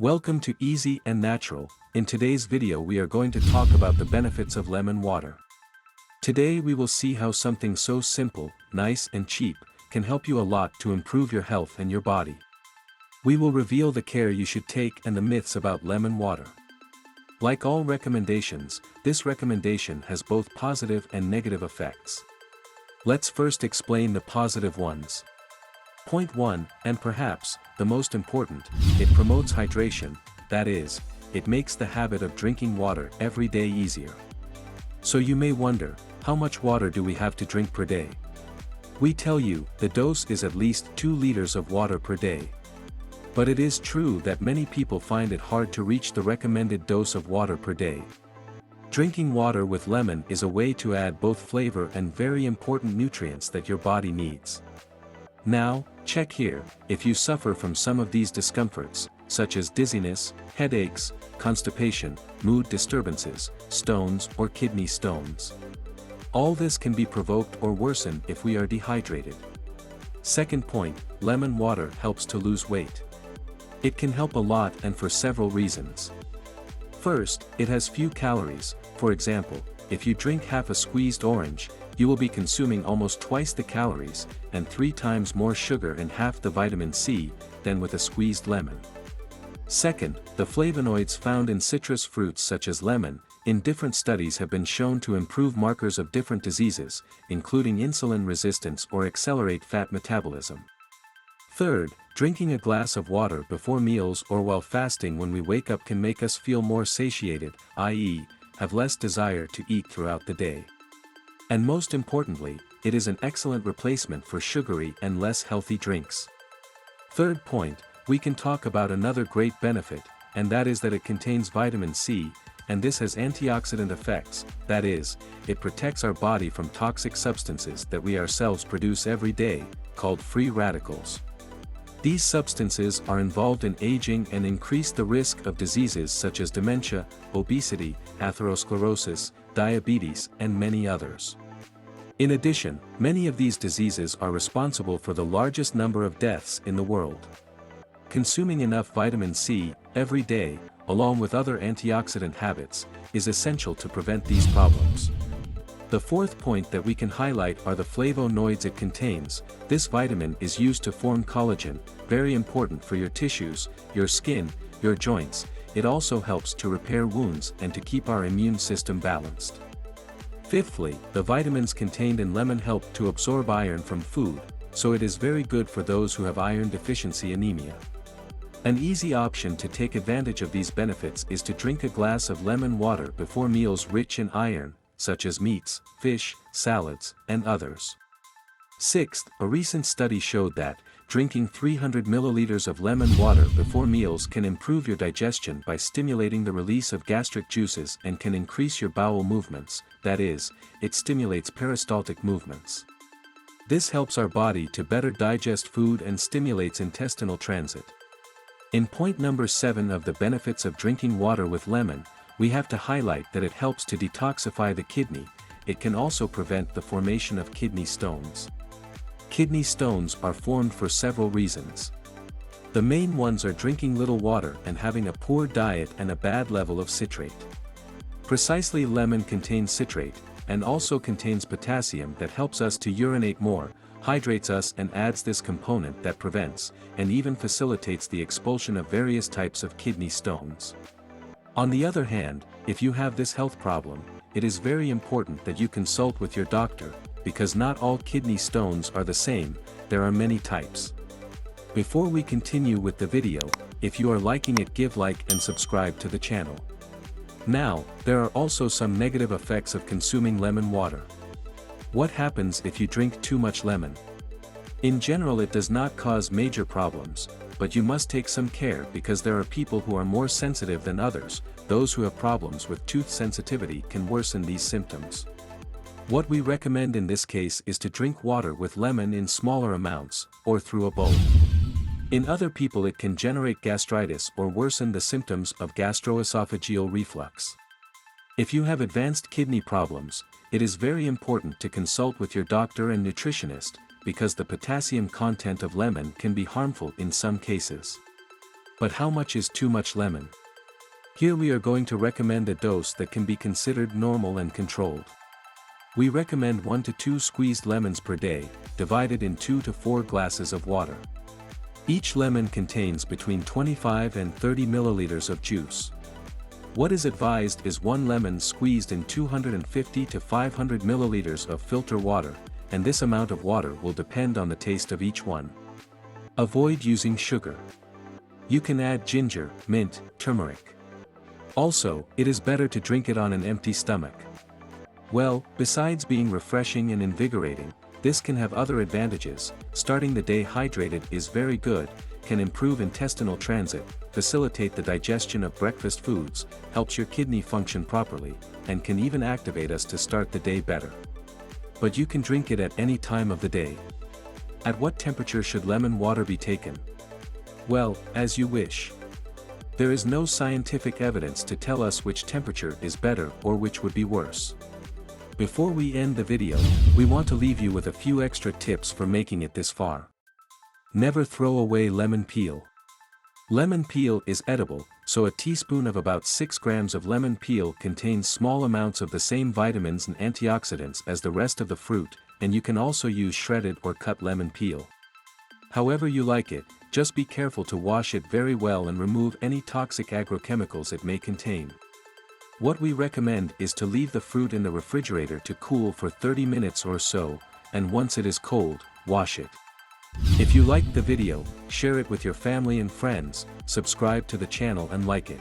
Welcome to Easy and Natural. In today's video we are going to talk about the benefits of lemon water. Today we will see how something so simple, nice and cheap, can help you a lot to improve your health and your body. We will reveal the care you should take and the myths about lemon water. Like all recommendations, this recommendation has both positive and negative effects. Let's first explain the positive ones. Point 1, and perhaps the most important, it promotes hydration, that is, it makes the habit of drinking water every day easier. So you may wonder, how much water do we have to drink per day? We tell you, the dose is at least 2 liters of water per day. But it is true that many people find it hard to reach the recommended dose of water per day. Drinking water with lemon is a way to add both flavor and very important nutrients that your body needs. Now, check here, if you suffer from some of these discomforts, such as dizziness, headaches, constipation, mood disturbances, stones or kidney stones. All this can be provoked or worsened if we are dehydrated. Second point, lemon water helps to lose weight. It can help a lot and for several reasons. First, it has few calories. For example, if you drink half a squeezed orange, you will be consuming almost twice the calories, and 3 times more sugar and half the vitamin C, than with a squeezed lemon. Second, the flavonoids found in citrus fruits such as lemon, in different studies have been shown to improve markers of different diseases, including insulin resistance or accelerate fat metabolism. Third, drinking a glass of water before meals or while fasting when we wake up can make us feel more satiated, i.e., have less desire to eat throughout the day. And most importantly, it is an excellent replacement for sugary and less healthy drinks. Third point, we can talk about another great benefit, and that is that it contains vitamin C, and this has antioxidant effects, that is, it protects our body from toxic substances that we ourselves produce every day, called free radicals. These substances are involved in aging and increase the risk of diseases such as dementia, obesity, atherosclerosis, diabetes, and many others. In addition, many of these diseases are responsible for the largest number of deaths in the world. Consuming enough vitamin C every day, along with other antioxidant habits, is essential to prevent these problems. The fourth point that we can highlight are the flavonoids it contains. This vitamin is used to form collagen, very important for your tissues, your skin, your joints. It also helps to repair wounds and to keep our immune system balanced. Fifthly, the vitamins contained in lemon help to absorb iron from food, so it is very good for those who have iron deficiency anemia. An easy option to take advantage of these benefits is to drink a glass of lemon water before meals rich in iron, such as meats, fish, salads, and others. Sixth, a recent study showed that, drinking 300 milliliters of lemon water before meals can improve your digestion by stimulating the release of gastric juices and can increase your bowel movements, that is, it stimulates peristaltic movements. This helps our body to better digest food and stimulates intestinal transit. In point number 7 of the benefits of drinking water with lemon, we have to highlight that it helps to detoxify the kidney. It can also prevent the formation of kidney stones. Kidney stones are formed for several reasons. The main ones are drinking little water and having a poor diet and a bad level of citrate. Precisely, lemon contains citrate, and also contains potassium that helps us to urinate more, hydrates us and adds this component that prevents, and even facilitates the expulsion of various types of kidney stones. On the other hand, if you have this health problem, it is very important that you consult with your doctor, because not all kidney stones are the same, there are many types. Before we continue with the video, if you are liking it, give like and subscribe to the channel. Now, there are also some negative effects of consuming lemon water. What happens if you drink too much lemon? In general, it does not cause major problems, but you must take some care because there are people who are more sensitive than others. Those who have problems with tooth sensitivity can worsen these symptoms. What we recommend in this case is to drink water with lemon in smaller amounts, or through a bowl. In other people it can generate gastritis or worsen the symptoms of gastroesophageal reflux. If you have advanced kidney problems, it is very important to consult with your doctor and nutritionist, because the potassium content of lemon can be harmful in some cases. But how much is too much lemon? Here we are going to recommend a dose that can be considered normal and controlled. We recommend 1 to 2 squeezed lemons per day, divided in 2 to 4 glasses of water. Each lemon contains between 25 and 30 milliliters of juice. What is advised is 1 lemon squeezed in 250 to 500 milliliters of filter water, and this amount of water will depend on the taste of each one. Avoid using sugar. You can add ginger, mint, turmeric. Also, it is better to drink it on an empty stomach. Well, besides being refreshing and invigorating, this can have other advantages. Starting the day hydrated is very good, can improve intestinal transit, facilitate the digestion of breakfast foods, helps your kidney function properly, and can even activate us to start the day better. But you can drink it at any time of the day. At what temperature should lemon water be taken? Well, as you wish. There is no scientific evidence to tell us which temperature is better or which would be worse. Before we end the video, we want to leave you with a few extra tips for making it this far. Never throw away lemon peel. Lemon peel is edible, so a teaspoon of about 6 grams of lemon peel contains small amounts of the same vitamins and antioxidants as the rest of the fruit, and you can also use shredded or cut lemon peel. However you like it, just be careful to wash it very well and remove any toxic agrochemicals it may contain. What we recommend is to leave the fruit in the refrigerator to cool for 30 minutes or so, and once it is cold, wash it. If you liked the video, share it with your family and friends, subscribe to the channel and like it.